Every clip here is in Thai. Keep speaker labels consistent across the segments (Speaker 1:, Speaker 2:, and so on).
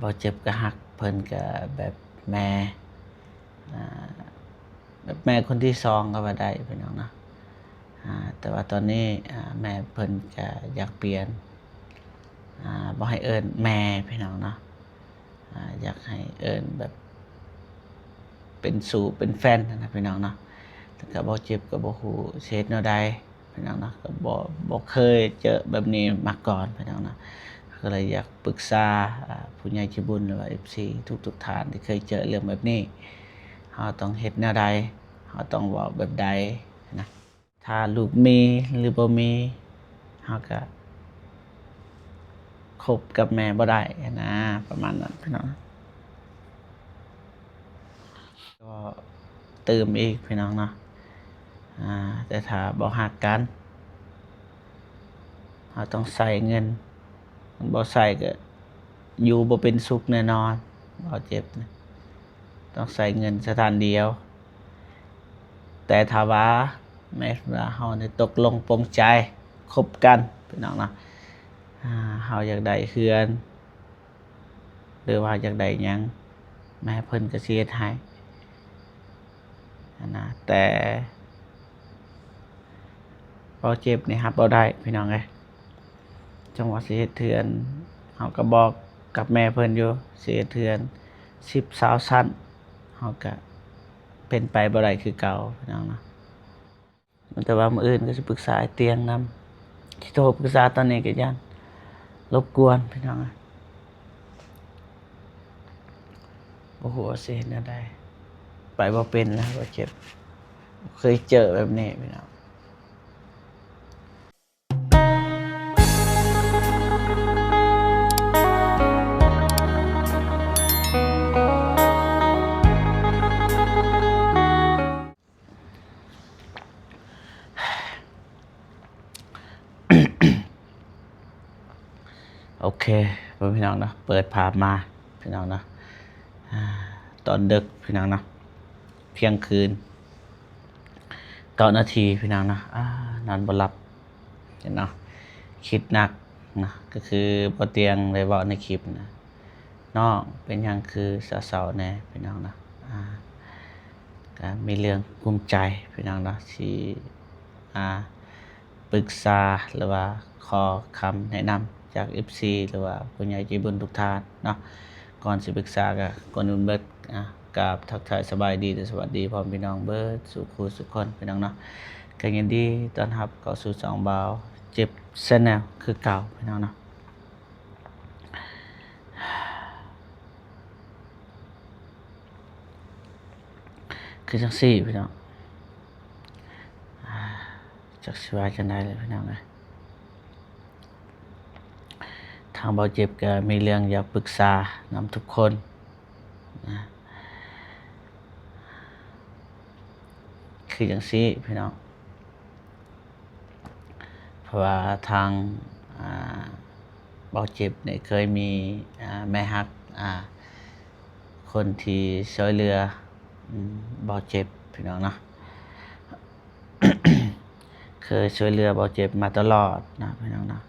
Speaker 1: บ่เจ็บก็ฮักเพิ่นก็แบบแม่แบบแม่คนที่2ก็ว่าได้พี่น้องเนาะแต่ว่าตอนนี้แม่เพิ่นก็อยากเปลี่ยนบ่ให้เอิ้นแม่พี่น้องเนาะอยากให้เอิ้นแบบเป็นสู่เป็นแฟนนะพี่น้องเนาะแต่ก็บ่เจ็บก็บ่ฮู้สิเฮ็ดแนวใดพี่น้องเนาะก็บ่เคยเจอแบบนี้มาก่อนพี่น้องเนาะก็เลยอยากปรึกษาผู้ใหญ่ใจบุญหรือว่า FC ทุกท่านที่เคยเจอเรื่องแบบนี้เฮาต้องเฮ็ดแนวใดเฮาต้องเว้าแบบใดนะถ้าลูกมีหรือบ่มีเฮาก็คบกับแม่บ่ได้นะประมาณนั้นพี่น้องก็เติมอีกพี่น้องเนาะแต่ถ้าบ่ฮักกันเราต้องใส่เงินบ่ใส่ก็อยู่บ่เป็นสุขแน่นอนบ่เจ็บนะต้องใส่เงินสถานเดียวแต่ถ้าว่าแม้ว่าเฮาได้ตกลงปลงใจคบกันพี่น้องเนาะเฮาอยากได้เฮือนหรือว่าอยากได้หยังแม่เพิ่นก็สิเฮ็ดให้นะแต่บ่เจ็บนี่รับบ่ได้พี่น้องเอ้ยจังว่าสิเฮ็ดเทือนเฮาก็บอกกับแม่เพิ่นอยู่สิเฮ็ดเทือน10-20ชั้นเฮาก็เป็นไปบ่ได้คือเก่าพี่น้องเนาะแต่ว่ามื้ออื่นก็สิปรึกษาไอ้เตียงนำที่โทรปรึกษาตอนนี้ก็ย้านรบกวนพี่น้องบ่ฮู้ว่าสิเฮ็ดแนวใดไปบ่เป็นแล้วบ่เจ็บเคยเจอแบบนี้พี่น้องโอเคพี่น้องเนาะเปิดภาพมาพี่น้องเนาะตอนดึกพี่น้องเนาะเที่ยงคืน9 นาทีพี่น้องเนาะนอนบ่หลับเนาะคิดหนักนะก็คือบ่เตียงได้เว้าในคลิปนะน้องเป็นหยังคือเศร้าๆแน่พี่น้องเนาะก็มีเรื่องภูมิใจพี่น้องเนาะที่ปรึกษาหรือว่าขอคำแนะนำจาก FC หรือว่าผู้ใหญ่ใจบุญทุกท่านเนาะก่อนสิปรึกษาก็ก่อนอื่นเบิดกราบทักทายสบายดีและสวัสดีพ่อพี่น้องเบิดสุขสุขคนพี่น้องเนาะก็ยินดีต้อนรับเข้าสู่ช่องบ่าวเจ็บแชนแนลคือเก่าพี่น้องเนาะคือจังซี่พี่น้องจักสิว่าจังได๋เลยพี่น้องเอ้ยทางบ่าวเจ็บก็มีเรื่องอยากปรึกษานำทุกคนนะคือจังซี่พี่น้องเพราะว่าทางบ่าวเจ็บเนี่ยเคยมีแม่ฮักคนที่ช่วยเหลือบ่าวเจ็บพี่น้องเนาะ เคยช่วยเหลือบ่าวเจ็บมาตลอดนะพี่น้องเนาะ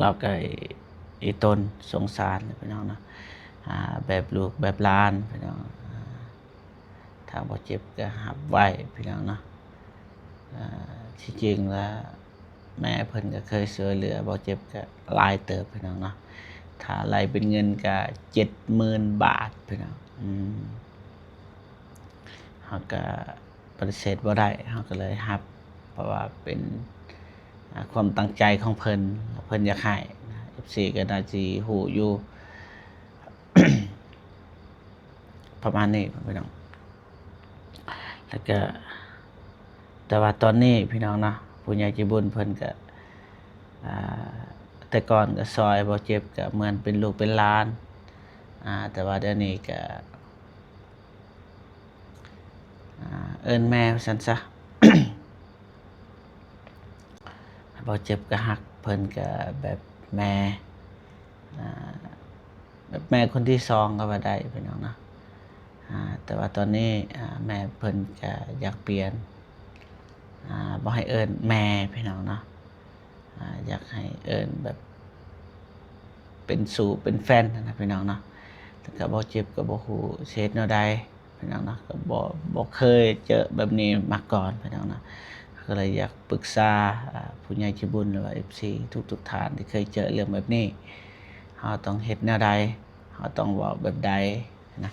Speaker 1: เราก็อีต้นสงสารพี่น้องเนาะแบบลูกแบบหลานพี่น้องทางบ่าวเจ็บก็รับไว้พี่น้องเนาะที่จริงแล้วแม่เพิ่นก็เคยช่วยเหลือบ่าวเจ็บก็หลายเติบพี่น้องเนาะถ้าไล่เป็นเงินก็70,000 บาทพี่น้องเฮาก็ปฏิเสธบ่ได้เฮาก็เลยรับเพราะว่าเป็นความตั้งใจของเพิ่นอยากให้นะ FC ก็น่าสิฮู้อยู่ ประมาณนี้พี่น้องแล้วก็แต่ว่าตอนนี้พี่น้องเนาะผู้ใหญ่ใจบุญเพิ่นก็แต่ก่อนก็ซอยบ่เจ็บก็เหมือนเป็นลูกเป็นหลานแต่ว่าเดี๋ยวนี้ก็เอิ้นแม่ว่าซั่นซะ บ่เจ็บก็ฮักเพิ่นก็แบบแม่แบบแม่คนที่2ก็ว่าได้พี่น้องเนาะแต่ว่าตอนนี้แม่เพิ่นก็อยากเปลี่ยนบ่ให้เอิ้นแม่พี่น้องเนาะอยากให้เอิ้นแบบ เป็นสู่เป็นแฟนนะพี่น้องเนาะแต่ก็บ่เจ็บก็บ่ฮู้สิเฮ็ดแนวใดพี่น้องเนาะก็บ่เคยเจอแบบนี้มาก่อนพี่น้องเนาะก็เลยอยากปรึกษาผู้ใหญ่ใจบุญหรือว่า FC ทุกท่านที่เคยเจอเรื่องแบบนี้เฮาต้องเฮ็ดแนวใดเฮาต้องเว้าแบบใดนะ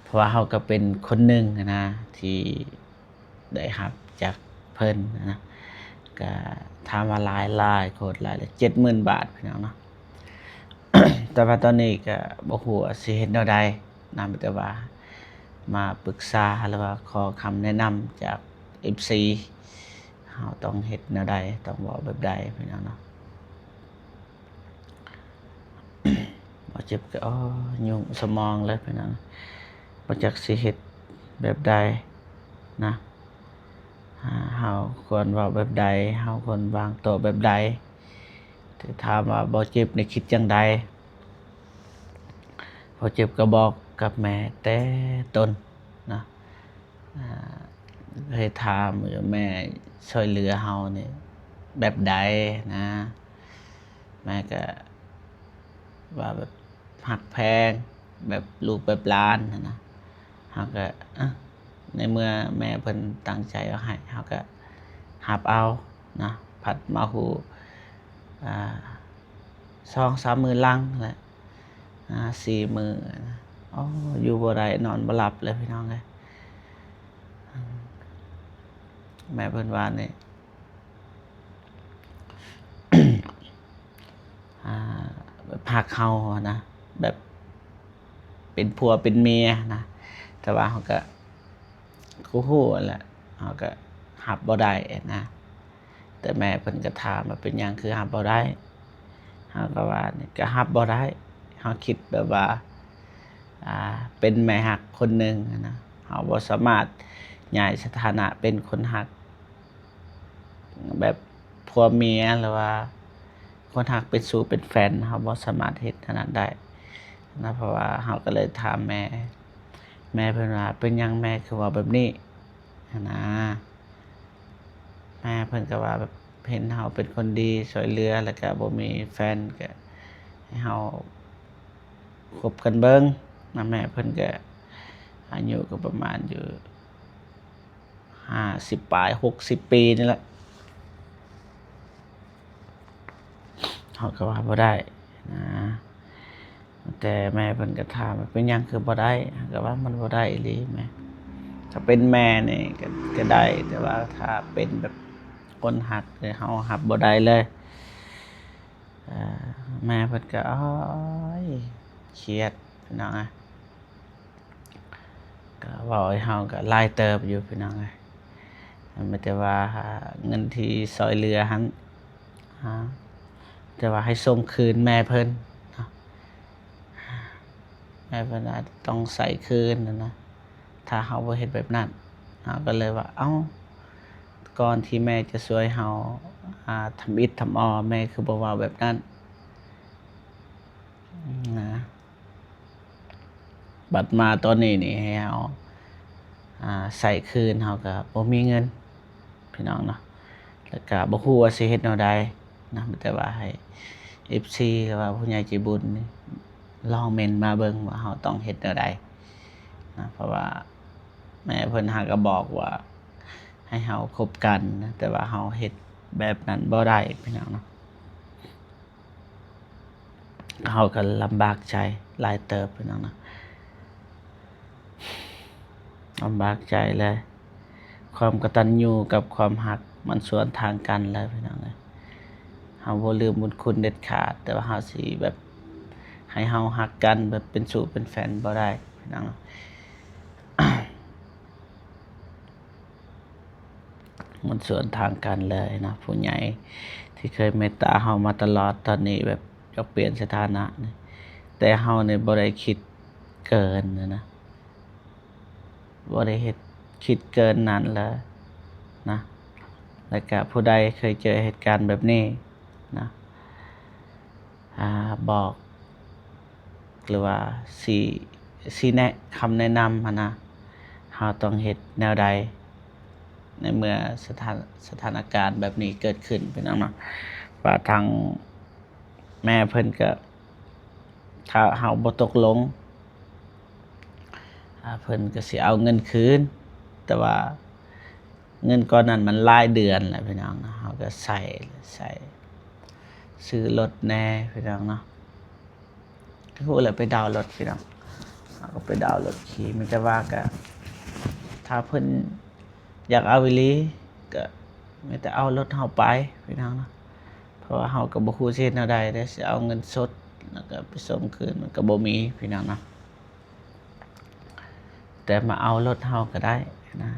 Speaker 1: เพราะว่าเฮาก็เป็นคนหนึ่งนะที่ได้รับจากเพิ่นนะก็ถามว่าหลายโคตรหลายเลย 70,000 บาทพี่น้องเนาะ แต่ว่าตอนนี้ก็บ่ฮู้ว่าสิเฮ็ดแนวใดนำแต่ว่ามาปรึกษาหรือว่าขอคำแนะนำจาก FC เฮาต้องเฮ็ดแนวใดต้องเว้าแบบใดพี่น้องเนาะ บ่เจ็บก็ยุ่งสมองเลยพี่น้องบ่จักสิเฮ็ดแบบใดนะเฮาควรเว้าแบบใดเฮาควรวางตัวแบบใดถ้าถามว่าบ่เจ็บนี่คิดจังใดบ่เจ็บก็บอกกับแม่แต่ต้นนะเคยถามว่าแม่ช่วยเหลือเฮานี่แบบใดนะแม่ก็ว่าแบบหักแพงแบบลูกแบบหลานนะเฮาก็ในเมื่อแม่เพิ่นตั้งใจเอาให้เฮาก็รับเอานะผัดมาหู2-3 มื้อหลังแหละ4 มื้อนะอยู่บ่ได้นอนบ่หลับเลยพี่น้องเอ้ยแม่เพิ่นว่านี่ แบบหักเฮานะแบบเป็นผัวเป็นเมียนะแต่ว่าเฮาก็ฮู้แหละเฮาก็รับบ่ได้นะแต่แม่เพิ่นก็ถามว่าเป็นหยังคือรับบ่ได้เฮาก็ว่านี่ก็รับบ่ได้เฮาคิดแบบว่าเป็นแม่ฮักคนหนึ่งนะเฮาบ่สามารถย้ายสถานะเป็นคนฮักแบบผัวเมียหรือว่าคนฮักเป็นสู่เป็นแฟนเฮาบ่สามารถเฮ็ดอันนั้นได้นะเพราะว่าเฮาก็เลยถามแม่เพิ่นว่าเป็นหยังแม่คือเว้าแบบนี้นะแม่เพิ่นก็ว่าแบบเห็นเฮาเป็นคนดีช่วยเหลือแล้วก็บ่มีแฟนก็ให้เฮาคบกันเบิ่งนะแม่เพิ่นก็อายุก็ประมาณอยู่50ปลาย60 ปีนี่แหละเฮาก็ว่าบ่ได้นะแต่แม่เพิ่นก็ถามว่าเป็นหยังคือบ่ได้ก็ว่ามันบ่ได้อีหลีแม่ถ้าเป็นแม่นี่ก็ได้แต่ว่าถ้าเป็นแบบคนฮักเฮารับบ่ได้เลยแม่เพิ่นก็เครียดพี่น้องก็เว้าให้เฮาก็หลายเติบอยู่พี่น้องไม่แต่ว่าเงินที่ช่วยเหลือหั้นแต่ว่าให้ส่งคืนแม่เพิ่นแม่เพิ่นอาจต้องใส่คืนนะถ้าเฮาบ่เฮ็ดแบบนั้นเฮาก็เลยว่าก่อนที่แม่จะช่วยเฮาทำอิฐทำออแม่คือบ่เว้าแบบนั้นนะบัดมาตอนนี้นี่ให้เฮาใส่คืนเฮาก็บ่มีเงินพี่น้องเนาะแล้วก็บ่ฮู้ว่าสิเฮ็ดแนวใดนะแต่ว่าให้ FC หรือว่าผู้ใหญ่ใจบุญนี่ลองเม้นมาเบิ่งว่าเฮาต้องเฮ็ดแนวใดนะเพราะว่าแม่เพิ่นหาก็บอกว่าให้เฮาคบกันนะแต่ว่าเฮาเฮ็ดแบบนั้นบ่ได้พี่น้องเนาะเฮาก็ลำบากใจหลายเติบพี่น้องเนาะลำบากใจเลยความกตัญญูกับความรักมันสวนทางกันเลยพี่น้องเอ้ยเฮาบ่ลืมบุญคุณเด็ดขาดแต่ว่าเฮาสิแบบให้เฮารักกันแบบเป็นสู่เป็นแฟนบ่ได้พี่น้อง มันสวนทางกันเลยนะผู้ใหญ่ที่เคยเมตตาเฮามาตลอดตอนนี้แบบอยากเปลี่ยนสถานะนี่แต่เฮานี่บ่ได้คิดเกินนะบ่ได้คิดเกินนั้นเลยนะแล้วก็ผู้ใดเคยเจอเหตุการณ์แบบนี้นะบอกหรือว่าสิแนะคำแนะนำนะเฮาต้องเฮ็ดแนวใดในเมื่อสถานการณ์แบบนี้เกิดขึ้นเป็นเนาะว่าทาง แม่เพิ่นก็ถ้าเฮาบ่ตกลงเพิ่นก็สิเอาเงินคืนแต่ว่าเงินก้อนนั้นมันรายเดือนแหละพี่น้องเฮาก็ใส่ซื้อรถแน่พี่น้องเนาะก็พูดเลยไปดาวน์รถพี่น้องเฮาก็ไปดาวน์รถขี่มีแต่ว่าก็ถ้าเพิ่นอยากเอาอีหลีก็มีแต่เอารถเฮาไปพี่น้องเนาะเพราะว่าเฮาก็บ่ฮู้สิเฮ็ดแนวใดได้สิเอาเงินสดแล้วก็ไปส่งคืนมันก็บ่มีพี่น้องเนาะแต่มาเอารถเฮาก็ได้นะ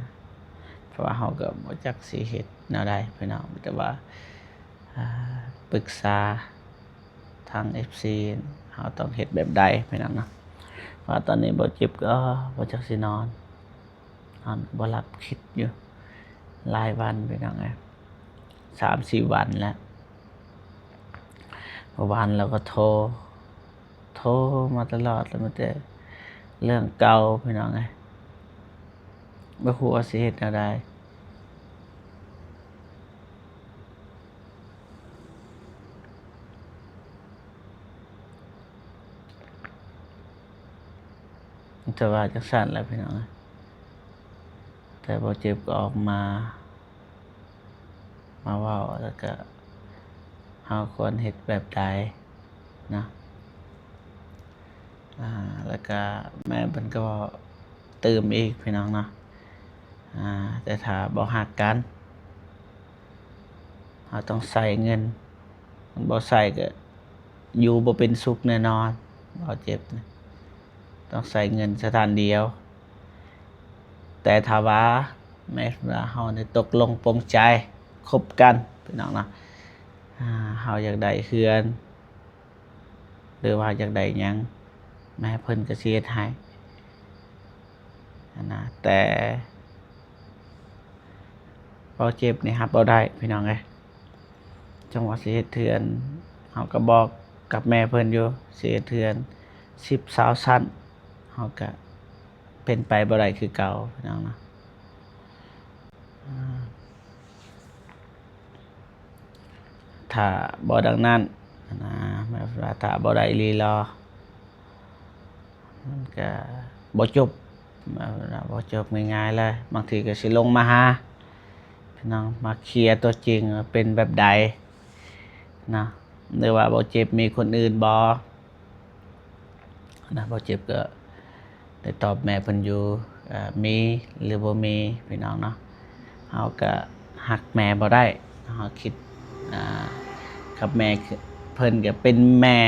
Speaker 1: เพราะว่าเฮาก็บ่จักสิเฮ็ดแนวใดพี่น้องแต่ว่าปรึกษาทาง FC เฮาต้องเฮ็ดแบบใดพี่น้องเนาะว่าตอนนี้บ่เจ็บก็บ่จักสินอนบ่หลับคิดอยู่หลายวันพี่น้องเอ้ย 3-4 วันแล้วเมื่อวานเราก็โทรมาตลอดแล้วมันแต่เรื่องเก่าพี่น้องเอ้ยบ่ฮู้ว่าสิเฮ็ดแนวใดแต่ว่าจังซั่นแหละพี่น้องเอ้ยแต่บ่เจ็บก็ออกมาเว้าแล้วก็เฮาควรเฮ็ดแบบใดนะแล้วก็แม่เพิ่นก็เติมอีกพี่น้องเนาะแต่ถ้าบ่ฮักกันเฮาต้องใส่เงินมันบ่ใส่ก็อยู่บ่เป็นสุขแน่นอนบ่เจ็บนะต้องใส่เงินสถานเดียวแต่ถ้าว่าแม้ว่าเฮาได้ตกลงปลงใจคบกันพี่น้องเนาะเฮาอยากได้เฮือนหรือว่าอยากได้หยังแม่เพิ่นก็สิเฮ็ดให้นะแต่บ่เจ็บนี่รับบ่ได้พี่น้องเอ้ยจังว่าสิเฮ็ดเทือนเฮาก็บอกกับแม่เพิ่นอยู่สิเฮ็ดเทือน10-20ชั้นเฮาก็เป็นไปบ่ได้คือเก่าพี่น้องเนาะถ้าบ่ดังนั้นนะหมายว่าถ้าบ่ได้อีหลีรอมันก็บ่จบบ่จบง่ายๆเลยบางทีก็สิลงมาหาพี่น้องมาเคลียร์ตัวจริงว่าเป็นแบบใดนะหรือว่าบ่เจ็บมีคนอื่นบ่นะบ่เจ็บก็ได้ตอบแม่เพิ่นอยู่มีหรือบ่มีพี่น้องเนาะเฮาก็ฮักแม่บ่ได้เฮาคิดกับแม่เพิ่นก็เป็นแม่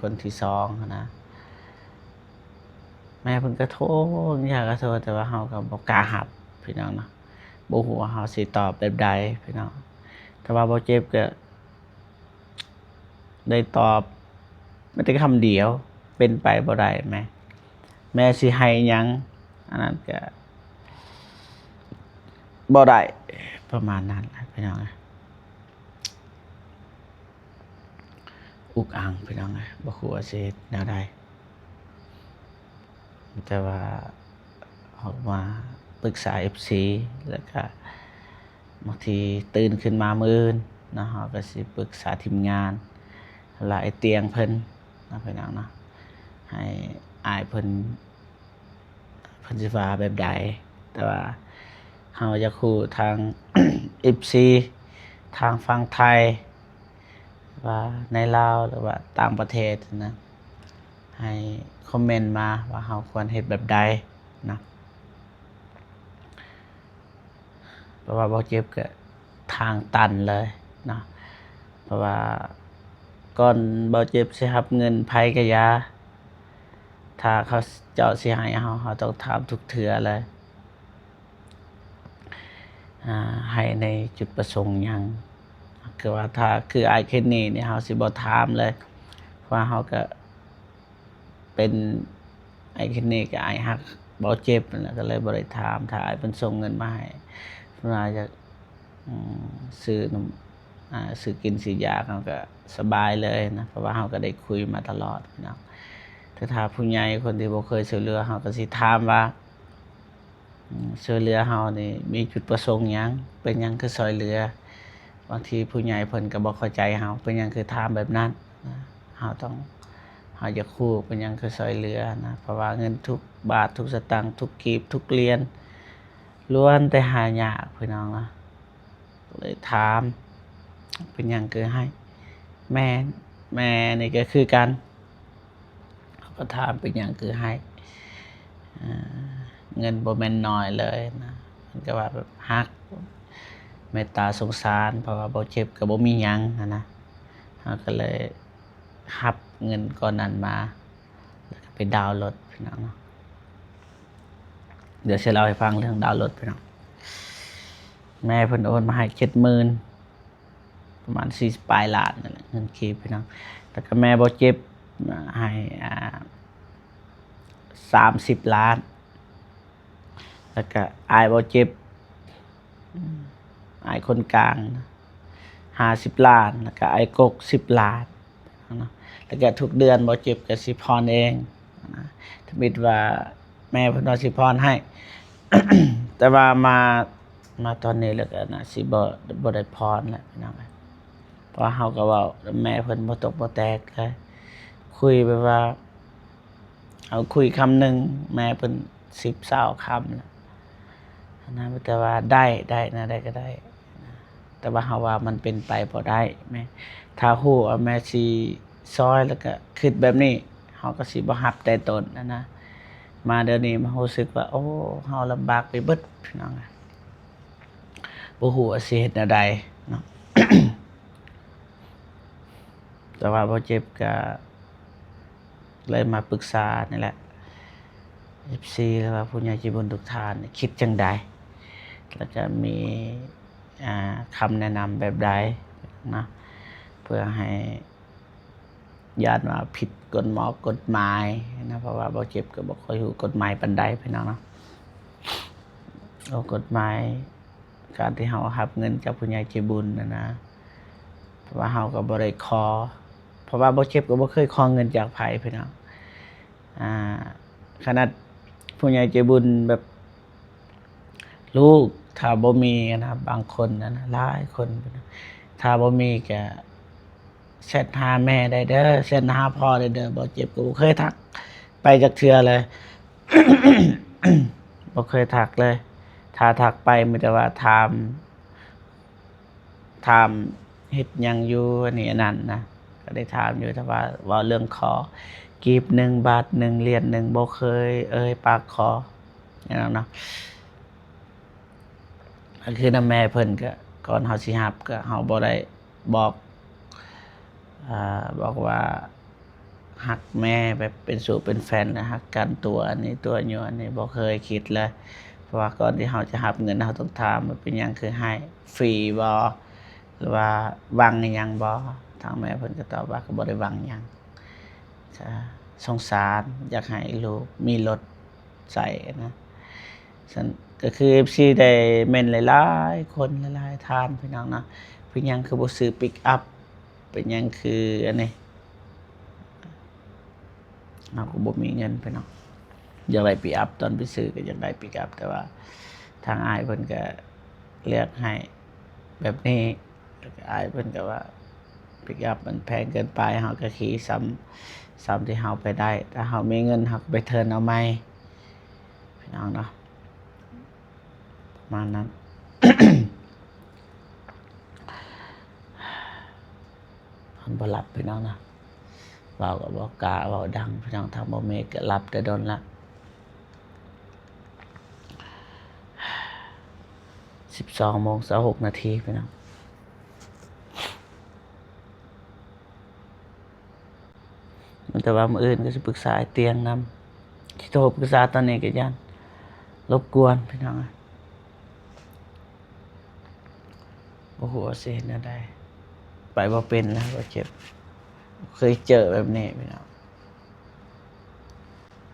Speaker 1: คนที่2นะแม่เพิ่นก็โทรอยากก็โทรแต่ว่าเฮาก็บ่กล้ารับพี่น้องเนาะบ่ฮู้ว่าเฮาสิตอบแบบใดพี่น้องถ้าว่าบ่เจ็บก็ได้ตอบแม้แต่คำเดียวเป็นไปบ่ได้แม่สิให้หยังอันนั้นก็บ่ได้ประมาณนั้นแหละพี่น้องอุกอังพี่น้องบ่ฮู้ว่าสิเฮ็ดแนวใดแต่ว่าออกมาปรึกษา FC แล้วก็บางทีตื่นขึ้นมามื้ออื่นเนาะเฮาก็สิปรึกษาทีมงานหลายเตียงเพิ่นนะพี่น้องเนาะให้อ้ายเพิ่นสิว่าแบบใดแต่ว่าเฮาจะคู่ทาง FC ทางฝั่งไทยว่าในลาวหรือว่าต่างประเทศนะให้คอมเมนต์มาว่าเฮาควรเฮ็ดแบบใดนะเพราะว่าบ่เจ็บก็ทางตันเลยนะเพราะว่าก่อนบ่เจ็บสิรับเงินไผก็ยาถ้าเขาเจ้าสิให้เฮาต้องถามทุกเทื่อเลยให้ในจุดประสงค์หยังคือว่าถ้าคืออ้ายเคนนี่เฮาสิบ่ถามเลยเพราะว่าเฮาก็เป็นไอ้เคนนี่ก็อ้ายฮักบ่เจ็บนั่นแหละก็เลยบ่ได้ถามถ้าอ้ายเพิ่นส่งเงินมาให้เพิ่นว่าจะซื้อกินซื้อยาเฮาก็สบายเลยนะเพราะว่าเฮาก็ได้คุยมาตลอดพี่น้องแต่ถ้าผู้ใหญ่คนที่บ่เคยช่วยเหลือเฮาก็สิถามว่าช่วยเหลือเฮานี่มีจุดประสงค์หยังเป็นหยังคือช่วยเหลือ บางทีผู้ใหญ่เพิ่นก็บ่เข้าใจเฮาเป็นหยังคือถามแบบนั้นนะเฮาจะคู่เป็นหยังคือช่วยเหลือนะเพราะว่าเงินทุกบาททุกสตางค์ทุกกีบทุกเหรียญล้วนแต่หายากพี่น้องนะเลยถามเป็นหยังคือให้แม่นี่ก็คือกันเขาก็ถามเป็นหยังคือให้เงินบ่แม่นน้อยเลยนะมันก็ว่าแบบฮักเมตตาสงสารเพราะว่าบ่เจ็บก็บ่มีหยังนะเฮาก็เลยรับเงินก้อนนั้นมาแล้วก็ไปดาวน์รถพี่น้องเนาะเดี๋ยวสิเล่าให้ฟังเรื่องดาวน์รถพี่น้องแม่เพิ่นโอนมาให้ 70,000 ประมาณ40ปลายล้านนั่นแหละเงินกีบพี่น้องแล้วก็แม่บ่เจ็บให้30 ล้านแล้วก็อายบ่เจ็บอายคนกลาง50 ล้านแล้วก็อายกก10 ล้านนะแล้วก็ทุกเดือนบ่เจ็บก็สิพรเองนะถ้ามิดว่าแม่เพิ่นว่าสิพรให้ แต่ว่ามาตอนนี้แล้วก็น่ะสิบ่ได้พรแล้วพี่น้องเพราะเฮาก็เว้าแม่เพิ่นบ่ตกบ่แตกเลยคุยแบบว่าเอาคุยคำนึงแม่เพิ่น10-20คำนะแต่ว่าได้นะได้ก็ได้แต่ว่าเฮาว่ามันเป็นไปบ่ได้แม่ถ้าฮู้ว่าแม่สิซอยแล้วก็คิดแบบนี้เฮาก็สิบ่รับแต่ต้นนะมาเดี๋ยวนี้มารู้สึกว่าโอ้เฮาลำบากไปเบิดพี่น้องบ่ฮู้ว่าสิเฮ็ดแนวใดเนาะ แต่ว่าบ่เจ็บก็เลยมาปรึกษานี่แหละ FC หรือว่าผู้ใหญ่ใจบุญทุกท่านคิดจังใดแล้วจะมีคำแนะนำแบบใดนะเพื่อให้ญาติว่าผิดกฎหมายนะเพราะว่าบ่เจ็บก็บ่ค่อยรู้กฎหมายปานใดพี่น้องเนาะกฎหมายการที่เฮารับเงินจากผู้ใหญ่ใจบุญนะเพราะว่าเฮาก็บ่ได้ขอเพราะว่าบ่เจ็บก็บ่เคยขอเงินจากไผพี่น้องขนาดผู้ใหญ่ใจบุญแบบลูกถ้าบ่มีนะบางคนนะหลายคนถ้าบ่มีก็แชทหาแม่ได้เด้อแชทหาพ่อได้เด้อบ่เจ็บก็บ่เคยทักไปจักเทื่อเลย บ่เคยทักเลยถ้าทักไปมีแต่ว่าถามเฮ็ดหยังอยู่อันนี้อันนั้นนะก็ได้ถามอยู่แต่ว่าเว้าเรื่องขอกีบ1 บาท 1 เหรียญ 1บ่เคยปากขออย่างนั้นเนาะก็คือนำแม่เพิ่นก็ก่อนเฮาสิรับก็เฮาบ่ได้บอกว่าฮักแม่แบบเป็นสู่เป็นแฟนนะฮักกันตัวอันนี้ตัวอยู่อันนี้บ่เคยคิดเลยเพราะว่าก่อนที่เฮาจะรับเงินเฮาต้องถามว่าเป็นหยังคือให้ฟรีบ่หรือว่าหวังอิหยังบ่ทางแม่เพิ่นก็ตอบว่าก็บ่ได้หวังหยังจะสงสารอยากให้ลูกมีรถใช้นะฉันก็คือ FC ได้เม่นหลายๆคนหลายๆท่านพี่น้องนะเป็นหยังคือบ่ซื้อปิกอัพเป็นหยังคืออันนี้เราก็บ่มีเงินพี่น้องอยากได้ปิกอัพตอนไปซื้อก็อยากได้ปิกอัพแต่ว่าทางอ้ายเพิ่นก็เลือกให้แบบนี้แล้วก็อ้ายเพิ่นก็ว่าปิกอัพมันแพงเกินไปเฮาก็ขี่ซ้ำที่เฮาไปได้ถ้าเฮามีเงินเฮาก็ไปเทิร์นเอาใหม่พี่น้องเนาะประมาณนั้น มันบ่หลับพี่น้องนะเว้าก็บ่กล้าเว้าดังพี่น้องทางบ่เมฆก็หลับแต่โดนละ12:26 นาทีพี่น้องแต่ว่ามื้ออื่นก็สิปรึกษาไอ้เตียงนำสิโทรปรึกษาตอนนี้ก็ย้านรบกวนพี่น้องบ่ฮู้ว่าสิเฮ็ดแนวใดไปบ่เป็นแล้วบ่เจ็บเคยเจอแบบนี้พี่น้อง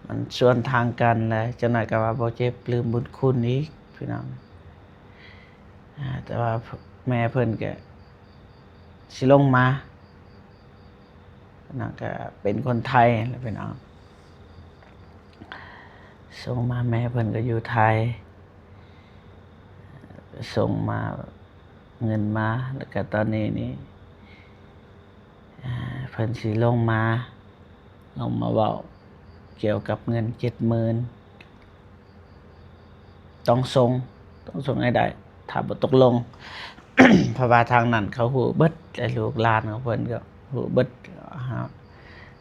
Speaker 1: มันสวนทางกันเลยจังหน่อยก็ว่าบ่เจ็บลืมบุญคุณอีกพี่น้องแต่ว่าแม่เพิ่นก็สิลงมาพี่น้องก็เป็นคนไทยแหละพี่น้องส่งมาแม่เพิ่นก็อยู่ไทยส่งมา เงินมาแล้วก็ตอนนี้นี่เพิ่นสิลงมาเว้าเกี่ยวกับเงิน 70,000ต้องส่งให้ได้ถ้าบ่ตกลง เพราะว่าทางนั้นเขาฮู้เบิดไอ้ลูกหลานของเพิ่นก็ฮู้เบิด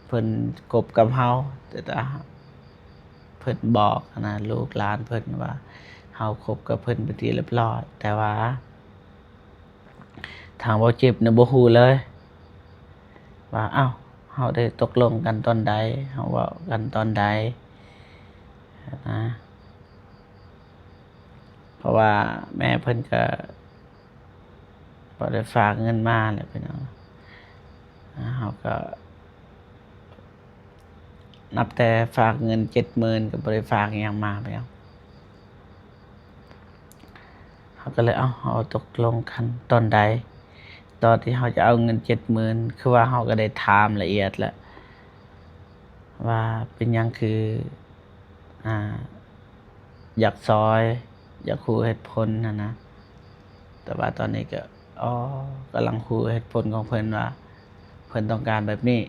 Speaker 1: เพิ่นคบกับเฮาแต่เพิ่นบอกนะลูกหลานเพิ่นว่าเฮาคบกับเพิ่นเป็นที่เรียบร้อยแต่ว่าทางบ่เจ็บน่ะบ่ฮู้เลยว่าอ้าวเฮาได้ตกลงกันตอนใดเฮาเว้ากันตอนใดนะเพราะว่าแม่เพิ่นก็บ่ได้ฝากเงินมาแหละพี่น้องเฮาก็นับแต่ฝากเงิน 70,000 ก็บ่ได้ฝากอิหยังมาพี่น้องเฮาก็เลยเฮาตกลงกันตอนใดตอนที่เฮาจะเอาเงิน 70,000 คือว่าเฮาก็ได้ถามละเอียดแล้วว่าเป็นหยังคืออยากซอยอยากฮู้เหตุผลนะแต่ว่าตอนนี้ก็กำลังฮู้เหตุผลของเพิ่นว่าเพิ่นต้องการแบบนี้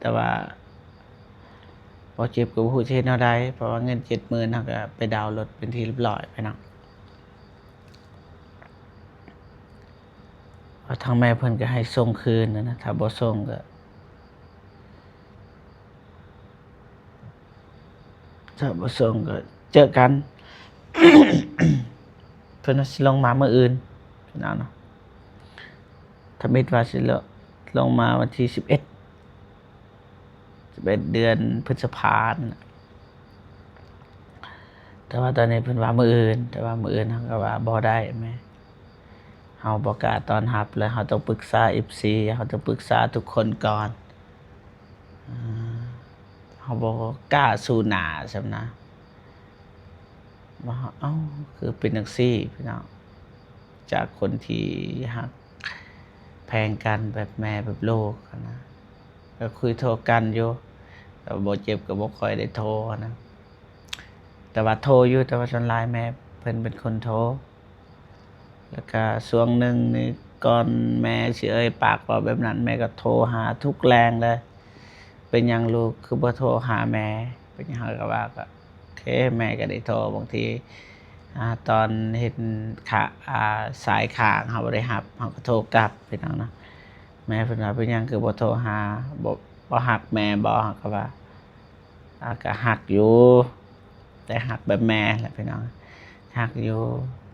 Speaker 1: แต่ว่าบ่เจ็บก็บ่ฮู้สิเฮ็ดแนวใดเพราะว่าเงิน 70,000 เฮาก็ไปดาวน์รถเป็นที่เรียบร้อยพี่น้องทางแม่เพิ่นก็ให้ส่งคืนนะถ้าบ่ส่งก็เจอกัน เพิ่นสิลงมามื้ออื่นพี่น้องเนาะถ้ามิดว่าสิลงมาวันที่11เดือนพฤษภาคมแต่ว่าตอนนี้เพิ่นว่ามื้ออื่นแต่ว่ามื้ออื่นเฮาก็ว่าบ่ได้แม่เฮาบ่กล้าต้อนรับแล้วเฮาต้องปรึกษา FC เฮาต้องปรึกษาทุกคนก่อนเฮาบ่กล้าสู้หน้าซำนะว่าคือเป็นจังซี่พี่น้องจากคนที่ฮักแพงกันแบบแม่แบบลูกนะก็คุยโทรกันอยู่แต่บ่เจ็บก็บ่ค่อยได้โทรนะแต่ว่าโทรอยู่แต่ว่าส่วนหลายแม่เพิ่นเป็นคนโทรแล้วก็ช่วงหนึ่งนี่ก่อนแม่สิเอ่ยปากว่าแบบนั้นแม่ก็โทรหาทุกแรงเลยเป็นหยังลูกคือบ่โทรหาแม่เป็นหยังก็ว่าก็โอเคแม่ก็ได้โทรบางทีตอนเห็นสายข้างเฮาบ่ได้รับเฮาก็โทรกลับพี่น้องเนาะแม่เพิ่นว่าเป็นหยังคือบ่โทรหาบ่ฮักแม่บ่เฮาก็ว่าก็ฮักอยู่แต่ฮักแบบแม่แหละพี่น้องฮักอยู่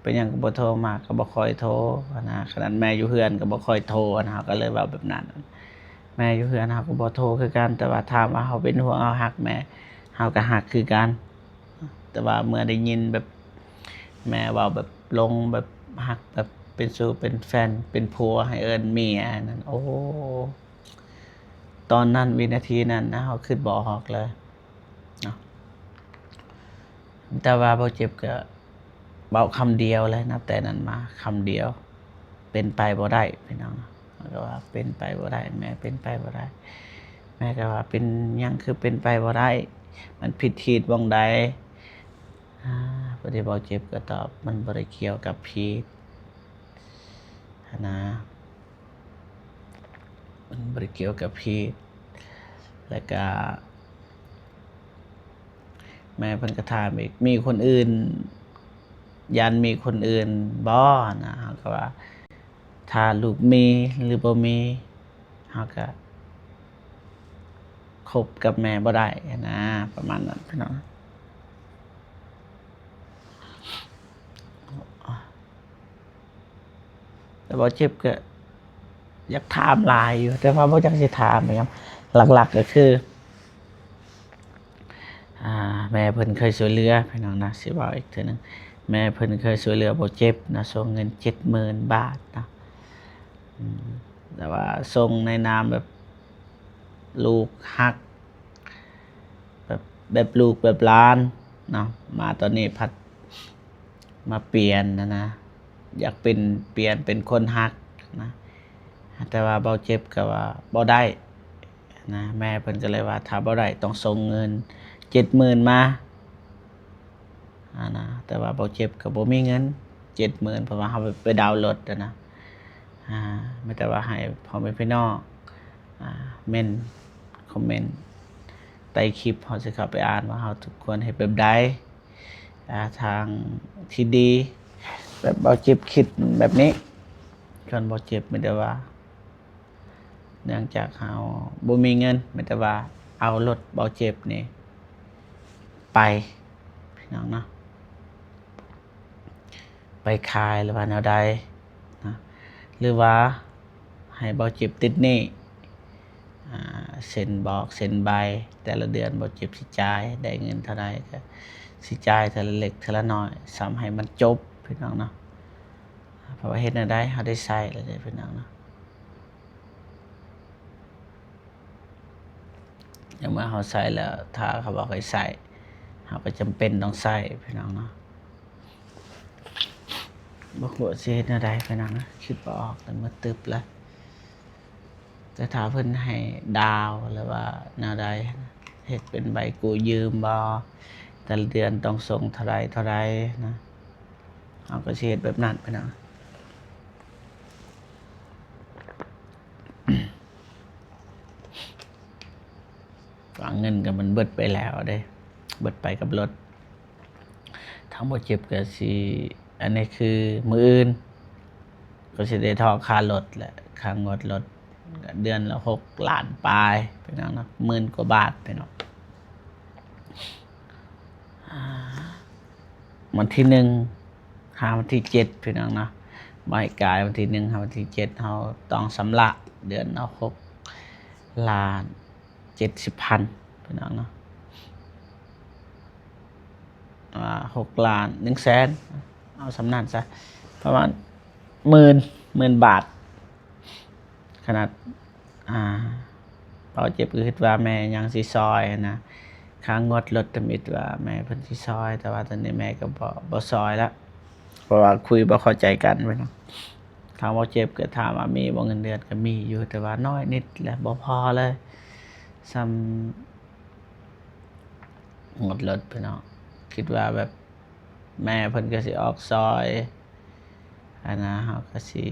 Speaker 1: เป็นหยังก็บ่โทรมาก็บ่ค่อยโทรนะขนาดแม่อยู่เฮือนก็บ่ค่อยโทรนะเฮาก็เลยเว้าแบบนั้นแม่อยู่เฮือนเฮาก็บ่โทรคือกันแต่ว่าถามว่าเฮาเป็นห่วงเฮาฮักแม่เฮาก็ฮักคือกันแต่ว่าเมื่อได้ยินแบบแม่เว้าแบบลงแบบฮักแบบเป็นสู่เป็นแฟนเป็นผัวให้เอิ้นเมียนั่นโอ้ตอนนั้นวินาทีนั้นนะเฮาคิดบ่ออกเลยเนาะแต่ว่าบ่เจ็บก็เว้าคำเดียวเลยนับแต่นั้นมาคำเดียวเป็นไปบ่ได้พี่น้องก็ว่าเป็นไปบ่ได้แม่เป็นไปบ่ได้แม่ก็ว่าเป็นหยังคือเป็นไปบ่ได้มันผิดที่บ่งใดบ่ได้บ่เจ็บก็ตอบมันบ่ได้เกี่ยวกับผิดนะมันบ่ได้เกี่ยวกับผิดแล้วก็แม่เพิ่นก็ถามอีกมีคนอื่นยันมีคนอื่นบ่นะเฮาก็ว่าถ้าลูกมีหรือบ่มีเฮาก็คบกับแม่บ่ได้นะประมาณนั้นพี่น้องแต่บ่เจ็บก็อยากถามหลายอยู่แต่ว่าบ่จักสิถามนะครับหลักๆก็คือแม่เพิ่นเคยช่วยเหลือพี่น้องนะสิเว้าอีกเทื่อนึงแม่เพิ่นเคยช่วยเหลือบ่เจ็บนะส่งเงิน 70,000 บาทนะแต่ว่าส่งในนามแบบลูกฮักแบบลูกแบบหลานเนาะมาตอนนี้พัดมาเปลี่ยนนะอยากเปลี่ยนเป็นคนฮักนะแต่ว่าเบาเจ็บก็ว่าบ่ได้นะแม่เพิ่นก็เลยว่าถ้าบ่ได้ต้องส่งเงิน 70,000 มานะแต่ว่าเบาเจ็บก็บ่มีเงิน 70,000เพราะว่าเฮาไปดาวน์รถนะ ไม่แต่ว่าให้พ่อแม่พี่น้องเมนคอมเมนต์ใต้คลิปเขาจะเข้าไปอ่านว่าเขาทุกคนให้แบบใดทางที่ดีแบบเบาเจ็บคิดแบบนี้ชวนเบาเจ็บไม่ได้ว่าเนื่องจากเขาบ่มีเงินไม่แต่ว่าเอารถเบาเจ็บนี่ไปพี่น้องเนาะไปขายหรือว่าแนวใดนะหรือว่าให้เบาเจ็บติดหนี้เซ็นบอกเซ็นใบแต่ละเดือนเบาเจ็บสิจ่ายได้เงินเท่าไรก็สิจ่ายแต่ละเล็กแต่ละน้อยซ้ำให้มันจบพี่น้องเนาะเพราะว่าเฮ็ดแนวใดเขาได้ใช้แล้วได้พี่น้องเนาะอย่างเมื่อเขาใส่แล้วถ้าเขาบอกให้ใส่เขาก็จำเป็นต้องใส่พี่น้องเนาะบอกว่าสิเฮ็ดแนวใดพี่น้องนะคิดบ่ออกแต่เมื่อตึบแล้วแต่ถ้าเพิ่นให้ดาวหรือว่าแนวใดเฮ็ดเป็นใบกู้ยืมบ่แต่ละเดือนต้องส่งเท่าไรนะเขาก็สิเฮ็ดแบบนั้นพี่น้องฝากเงินกับมันเบิดไปแล้วเด้เบิดไปกับรถทั้งหมดเจ็บก็สิอันนี้คือมื้ออื่นก็สิได้ทอค่ารถแหละค่างวดรถเดือนละ6 ล้านปลายพี่น้องเนาะ10,000 กว่าบาทพี่น้องวันที่1หาวันที่7พี่น้องเนาะบ่ให้กายวันที่1หาวันที่7เฮาต้องสำระเดือนละ6,70,000พี่น้องเนาะ6 ล้าน100,000เอาสำนักซะประมาณ10,000 บาทขนาดเปาเจ็บก็คิดว่าแม่ยังสิซอยนะค้างงดรถตมิดว่าแม่เพิ่นสิซอยแต่ว่าตอนนี้แม่ก็บ่ซอยแล้วเพราะว่าคุยบ่เข้าใจกันไปเนาะถามว่าเจ็บก็ถามว่ามีบ่เงินเดือนก็มีอยู่แต่ว่าน้อยนิดแหละบ่พอเลยซ้ำงดรถไปเนาะคิดว่าแบบแม่เพิ่นก็สิออกซอยนะเฮาก็สิ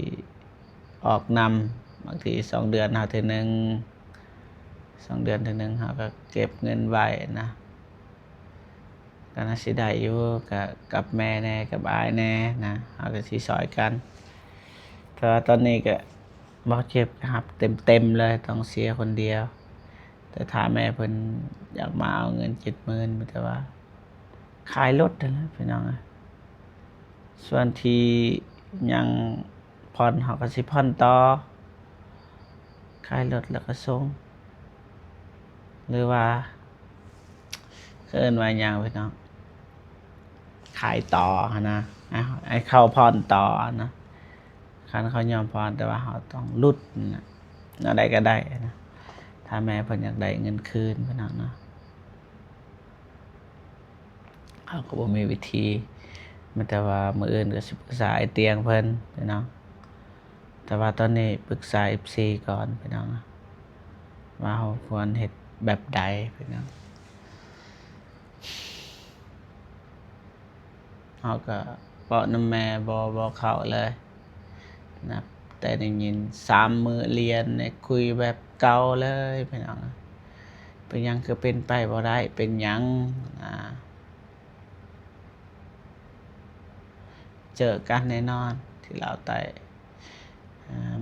Speaker 1: ออกนำบางที2 เดือนเฮาเทื่อนึง2 เดือนเทื่อนึงเฮาก็เก็บเงินไว้นะก็น่าสิได้อยู่กับแม่แน่กับอ้ายแน่นะเฮาก็สิซอยกันแต่ว่าตอนนี้ก็บ่เจ็บครับเต็มเลยต้องเสียคนเดียวแต่ถ้าแม่เพิ่นอยากมาเอาเงิน 70,000 แต่ว่าขายรถนั่นแหละพี่น้องส่วนที่ยังผ่อนเขาก็สิผ่อนต่อขายรถแล้วก็ส่งหรือว่าเอิ้นว่าหยังพี่น้องขายต่อนะไอ้เข้าผ่อนต่อนะคันเขายอมผ่อนแต่ว่าเขาต้องรุดนะอะไรก็ได้นะถ้าแม่เพิ่นอยากได้เงินคืนพี่น้องนะเขาก็บ่มีวิธีมันแต่ว่ามื้ออื่นก็สิปรึกษาไอ้เตียงเพิ่นพี่น้องแต่ว่าตอนนี้ปรึกษา FC ก่อนพี่น้องว่าเราควรเฮ็ดแบบใดพี่น้องเฮาก็เว้านำแม่บ่เข้าเลยนะแต่ได้ยิน3 มื้อเรียนเนี่ยคุยแบบเก่าเลยพี่น้องเป็นหยังคือเป็นไปบ่ได้เป็นหยังเจอกันแน่นอนที่ลาวใต้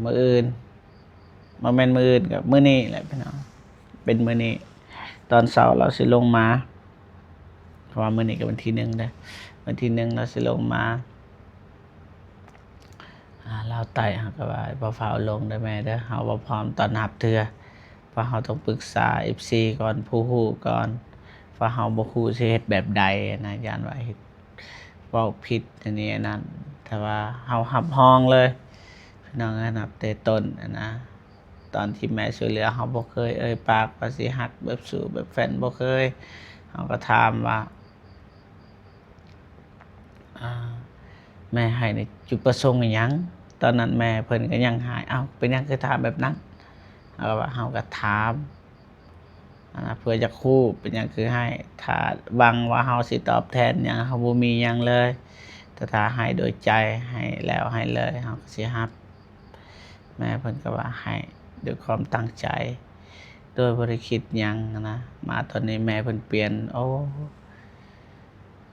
Speaker 1: มื้ออื่นบ่แม่นมื้ออื่นก็มื้อนี้แหละพี่น้องเป็นมื้อนี้ตอนเช้าเราสิลงมาเพราะว่ามื้อนี้ก็วันที่1เด้อวันที่1เราสิลงมาลาวใต้เฮาก็ว่าบ่ฟ้าวลงเด้อแม่เด้อเฮาบ่พร้อมต้อนรับเทื่อเพราะเฮาต้องปรึกษา FC ก่อนผู้ฮู้ก่อนว่าเฮาบ่ฮู้สิเฮ็ดแบบใดนะย้านว่าเฮ็ดเว้าผิดอันนี้อันนั้นแต่ว่าเฮารับรองเลยพี่น้องนับแต่ต้นนะตอนที่แม่ช่วยเหลือเฮาบ่เคยเอ่ยปากว่าสิฮักแบบสู้แบบแฟนบ่เคยเฮาก็ถามว่าแม่ให้ในจุดประสงค์อิหยังตอนนั้นแม่เพิ่นก็ยังหายเป็นหยังคือถามแบบนั้นเฮาก็ถามเพื่อจะคู่เป็นหยังคือให้ถ้าหวังว่าเฮาสิตอบแทนหยังเฮาบ่มีหยังเลยแต่ถ้าให้โดยใจให้แล้วให้เลยเฮาก็สิรับ แม่เพิ่นก็ว่าให้ด้วยความตั้งใจโดยบ่ได้คิดหยังนะมาตอนนี้แม่เพิ่นเปลี่ยนโอ้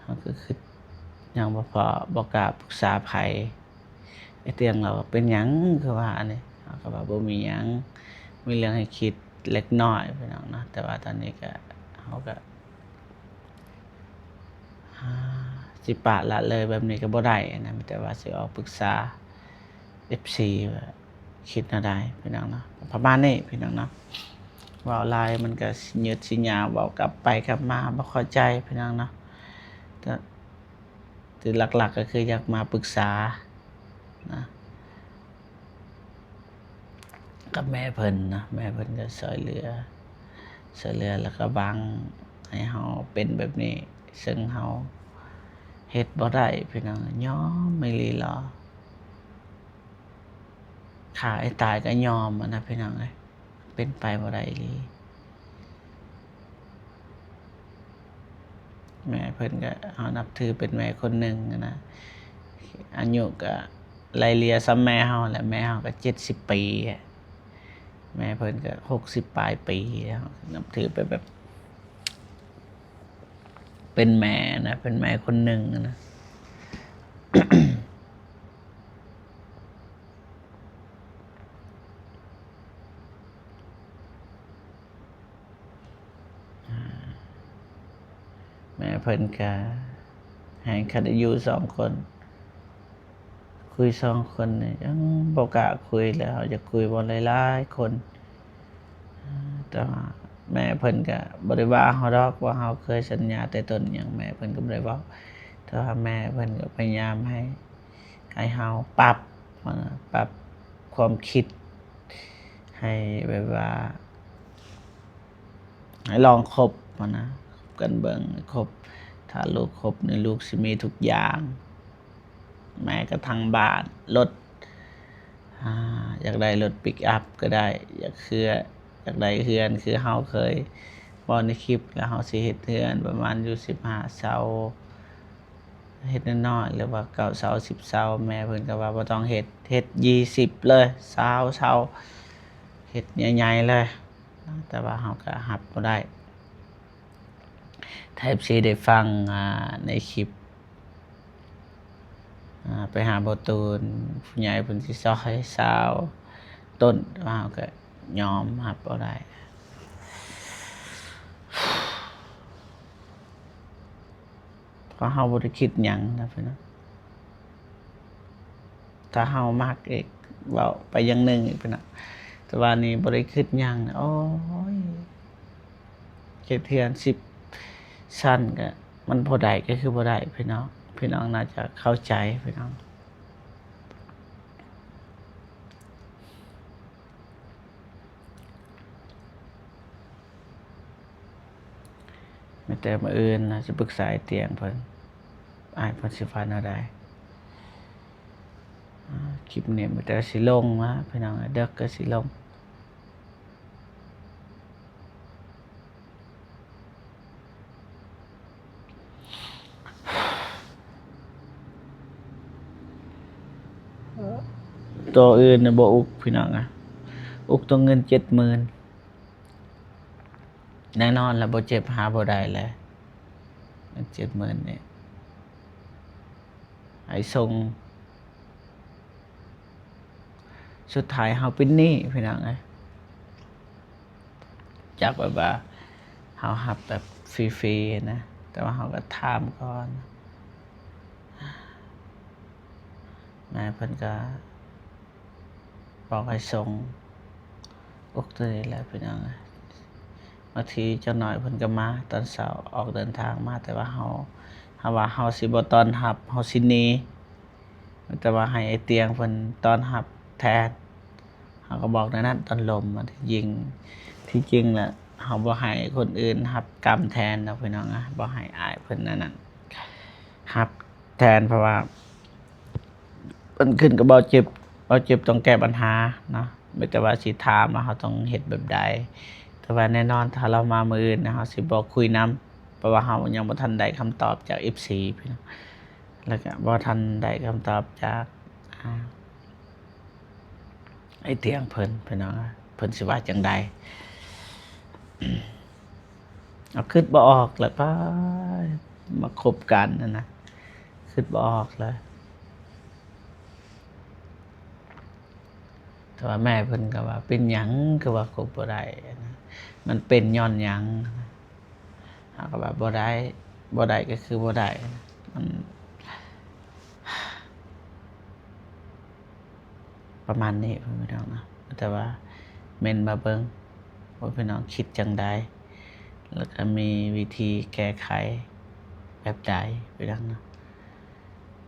Speaker 1: เฮาก็คือหยังบ่พอบ่กล้าปรึกษาไผไอ้เตียงเราว่าเป็นหยังคือว่าอันนี้เฮาก็ว่าบ่มีหยังมีเรื่องให้คิดเล็กน้อยพี่น้องเนาะแต่ว่าตอนนี้ก็เฮาก็สิปะละเลยแบบนี้ก็บ่ได้นะมีแต่ว่าสิออกปรึกษา FC ว่าคิดแนวใดพี่น้องเนาะประมาณนี้พี่น้องเนาะเว้าหลายมันก็สิยืดสิยาวเว้ากลับไปกลับมาบ่เข้าใจพี่น้องเนาะแต่หลักๆก็คืออยากมาปรึกษานะกับแม่เพิ่นนะแม่เพิ่นก็ช่วยเหลือแล้วก็บังให้เฮาเป็นแบบนี้ซึ่งเฮาเฮ็ดบ่ได้พี่น้องยอมไม่ลีหรอฆ่าให้ตายก็ยอมอะนะพี่น้องเอ้ยเป็นไปบ่ได้อีหลีแม่เพิ่นก็เฮานับถือเป็นแม่คนหนึ่งนะอายุก็ไล่เลี่ยซ้ำแม่เฮาแหละแม่เฮาก็70ปีอะแม่เพิ่นก็60ปลายปีแล้วนับถือเป็นแบบเป็นแม่นะเป็นแม่คนหนึ่งนะ แม่เพิ่นก็ให้คันอยู่2คนคุย2คนนี่ยังบ่กล้าคุยแล้วจะคุยบ่หลายๆคนแต่ว่าแม่เพิ่นก็บ่ได้ว่าเฮาดอกว่าเฮาเคยสัญญาแต่ต้นหยังแม่เพิ่นก็บ่ได้เว้าแต่ว่าแม่เพิ่นก็พยายามให้เฮาปรับปรับความคิดให้แบบว่าให้ลองคบนะคบกันเบิ่งคบถ้าลูกคบนี่ลูกสิมีทุกอย่างแม้กระทั่งบ้านรถอยากได้รถปิกอัพก็ได้อยากได้เฮือนคือเฮาเคยบอกในคลิปแล้วเฮาสิเฮ็ดเฮือนประมาณอยู่15เสาเฮ็ดน้อยๆหรือว่า9เสา10เสาแม่เพิ่นก็ว่าบ่ต้องเฮ็ด20เลย20เสาเฮ็ดใหญ่ๆเลยแต่ว่าเฮาก็รับบ่ได้ถ้า FC ได้ฟังในคลิปไปหาบ่ตูนผู้ใหญ่เพิ่นสิซอยซาวต้นว่าเฮาก็ยอมรับบ่ได้เพราะเฮาบ่ได้คิดหยังนะพี่น้องถ้าเฮามักอีกเว้าไปอย่างหนึ่งอีกพี่น้องแต่ว่านี่บ่ได้คิดหยังโอ้ยเฮ็ดเฮือน10ชั้นก็มันบ่ได้ก็คือบ่ได้พี่น้องน่าจะเข้าใจพี่น้องแม้แต่มื้ออื่นนะสิปรึกษาไอ้เตียงเพิ่นอ้ายเพิ่นสิว่าแนวใดคลิปนี้มื้อแต่สิลงนะพี่น้องเด็กก็สิลงตัวอื่นน่ะบ่อุกพี่น้องอุกตัวเงิน 70,000 แน่นอนแล้วบ่เจ็บหาบ่ได้แหละเงิน 70,000 นี่ให้ส่งสุดท้ายเฮาเป็นหนี้พี่น้องจากแบบว่าเฮารับแบบฟรีๆนะแต่ว่าเฮาก็ถามก่อนแม่เพิ่นก็บอกให้ส่งอุกตัวนี้แหละพี่น้องบางทีเจ้าน้อยเพิ่นก็มาตอนเช้าออกเดินทางมาแต่ว่าเฮาว่าเฮาสิบ่ต้อนรับเฮาสิหนีแต่ว่าให้ไอ้เตียงเพิ่นต้อนรับแทนเฮาก็บอกในนั้นตอนลมที่จริงแล้วเฮาบ่ให้คนอื่นรับกรรมแทนดอกพี่น้องบ่ให้อ้ายเพิ่นนั่นรับแทนเพราะว่าเพิ่นขึ้นก็บ่เจ็บต้องแก้ปัญหาเนาะไม่แต่ว่าสิถามว่าเฮาต้องเฮ็ดแบบใดแต่ว่าแน่นอนถ้าเรามามื้ออื่นนะเฮาสิบ่คุยนำเพราะว่าเฮายังบ่ทันได้คำตอบจาก FC พี่น้องแล้วก็บ่ทันได้คำตอบจาก ไอ้เตียงเพิ่นพี่น้องเพิ่นสิว่าจังใดเอาคิดบ่ออกแล้วก็มาคบกันนะคิดบ่ออกเลยแต่ว่าแม่เพิ่นก็ว่าเป็นหยังก็ว่าคบบ่ได้นะมันเป็นย้อนหยังเฮาก็ว่าบ่ได้ก็คือบ่ได้มันประมาณนี้พี่น้องนะแต่ว่าเม่นมาเบิ่งว่าพี่น้องคิดจังใดแล้วก็มีวิธีแก้ไขแบบใดพี่น้องนะ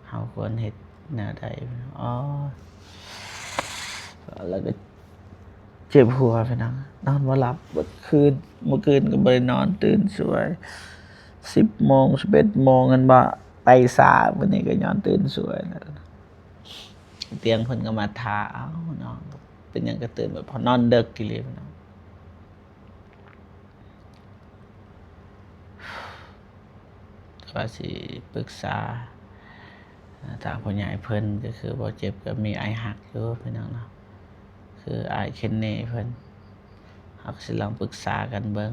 Speaker 1: เฮาควรเฮ็ดแนวใดอ๋อแล้วก็เจ็บหัวพี่น้องนอนบ่หลับเมื่อคืนก็บ่ได้นอนตื่นสวย10 โมง 11 โมงกันบ่ไปสาวันนี้ก็ย้อนตื่นสวยแล้วเตียงเพิ่นก็มาทาเอ้าน้องเป็นหยังก็ตื่นแบบพอนอนดึกอีหลีพี่น้องก็สิปรึกษาทางผู้ใหญ่เพิ่นก็คือบ่เจ็บก็มีไอหักอยู่พี่น้องเนาะคืออ้ายเคนเน่เพิ่นเฮาก็สิลองปรึกษากันเบิ่ง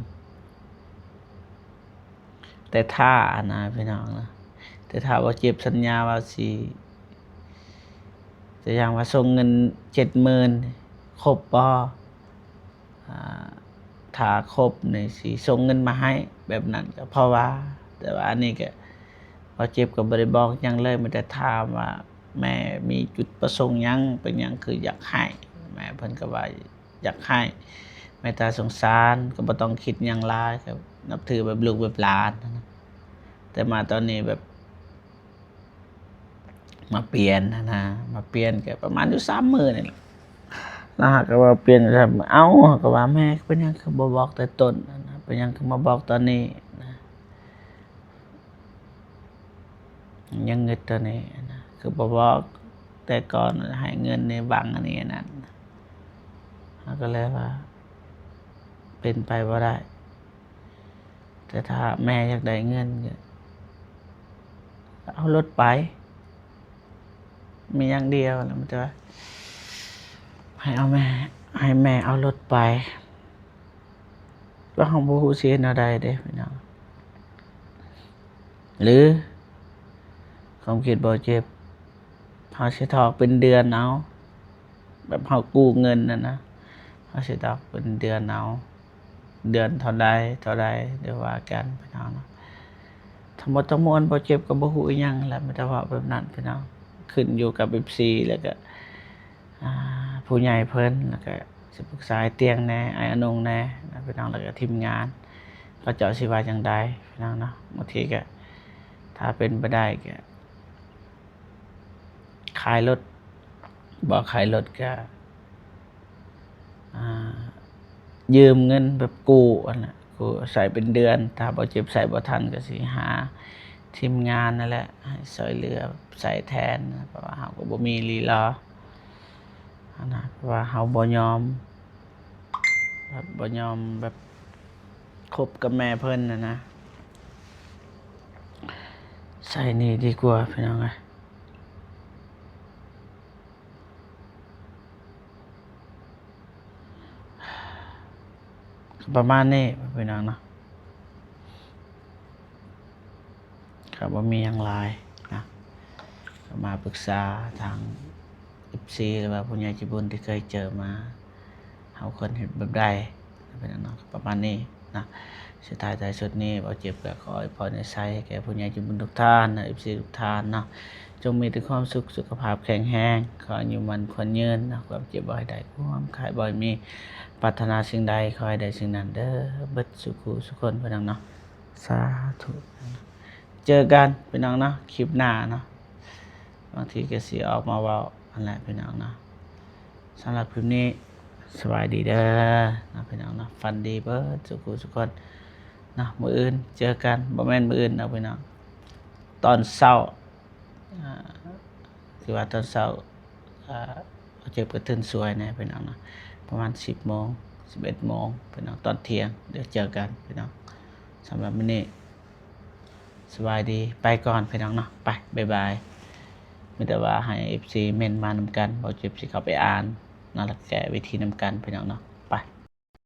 Speaker 1: แต่ถ้านะพี่น้องนะแต่ถ้าบ่เจ็บสัญญาว่าสิแต่อย่างว่าส่งเงิน 70,000 ครบบ่ถ้าครบนี่สิส่งเงินมาให้แบบนั้นก็เพราะว่าแต่ว่าอันนี้ก็บ่เจ็บก็บ่ได้บอกหยังเลยมีแต่ถามว่าแม่มีจุดประสงค์หยังเป็นหยังคืออยากให้แม่เพิ่นก็ว่าอยากให้เมตตาสงสารก็บ่ต้องคิดหยังหลายก็นับถือแบบลูกแบบหลานนะแต่มาตอนนี้แบบมาเปลี่ยนนะมาเปลี่ยนก็ประมาณอยู่3 มื้อนี่แหละแล้วหากก็ว่าเปลี่ยนครับเอ้าก็ว่าแม่เป็นหยังคือบ่บอกแต่ต้นนะเป็นหยังคือมาบอกตอนนี้นะยังงึดตัวนี้นะคือบ่บอกแต่ก่อนให้เงินในบังอันนี้นั่นก็เลยว่าเป็นไปบ่ได้แต่ถ้าแม่อยากได้เงินก็เอารถไปมีอย่างเดียวแล้วมันจะให้แม่เอารถไปแล้วเราบ่ฮู้สิเฮ็ดแนวใดเด้พี่น้องหรือความคิดบ่เจ็บเฮาสิถอกเป็นเดือนเอาแบบเฮากู้เงินนะเฮาสิถอกเป็นเดือนเอาเดือนเท่าใดเดี๋ยวว่ากันพี่น้องเนาะทั้งหมดทั้งมวลบ่เจ็บก็บ่ฮู้อีหยังแหละมันจะว่าแบบนั้นพี่น้องขึ้นอยู่กับ FC แล้วก็ผู้ใหญ่เพิ่นแล้วก็สิปรึกษาเตียงแน่ไอ้อนงแน่พี่น้องแล้วก็ทีมงานเขาเจ้าสิว่าจังใดพี่น้องเนาะบางทีก็ถ้าเป็นไปได้ก็ขายรถบ่ขายรถก็ยืมเงินแบบกู้อันน่ะกู้ใส่เป็นเดือนถ้าบ่เจ็บใส่บ่ทันก็สิหาทีมงานนั่นแหละให้ช่วยเหลือใส่แทนเพราะว่าเฮาก็บ่มีลีลานะเพราะว่าเฮาบ่ยอมแบบคบกับแม่เพิ่นนะใส่นี่ดีกว่าพี่น้องเอ้ยประมาณนี้พี่น้องเนาะครับว่ามีหยังหลายนะมาปรึกษาทาง FC หรือว่าผู้ใหญ่ใจบุญที่เคยเจอมาเฮาควรเฮ็ดแบบใดพี่น้องเนาะประมาณนี้นะสุดท้ายท้ายสุดนี้บ่เจ็บก็ขอให้พรให้ใช้แก่ผู้ใหญ่ใจบุญทุกท่านนะ FC ทุกท่านเนาะจงมีแต่ความสุขสุขภาพแข็งแรงขออายุมั่นขวัญยืนนะความเจ็บบ่ให้ได้ความไข้บ่ให้มีปรารถนาสิ่งใดขอให้ได้สิ่งนั้นเด้อเบิดสุขสุขคนพี่น้องเนาะสาธุเจอกันพี่น้องเนาะคลิปหน้าเนาะบางทีก็สิออกมาเว้าอันแหละพี่น้องเนาะสำหรับคลิปนี้สบายดีเด้อนะพี่น้องเนาะฝันดีเบิดสุขสุขคนนะมื้ออื่นเจอกันบ่แม่นมื้ออื่นนะพี่น้องตอนเช้าคือว่าตอนเช้าเจ็บก็ตื่นสวยนะพี่น้องเนาะประมาณ10 โมง 11 โมงพี่น้องตอนเที่ยงเดี๋ยวเจอกันพี่น้องสำหรับมื้อนี้สบายดีไปก่อนพี่น้องเนาะไปบ๊ายบายมีแต่ว่าให้ FC เม่นมานำกันบ่เจ็บสิเข้าไปอ่าน เนาะแล้วแก้วิธีนำกันพี่น้องเนาะ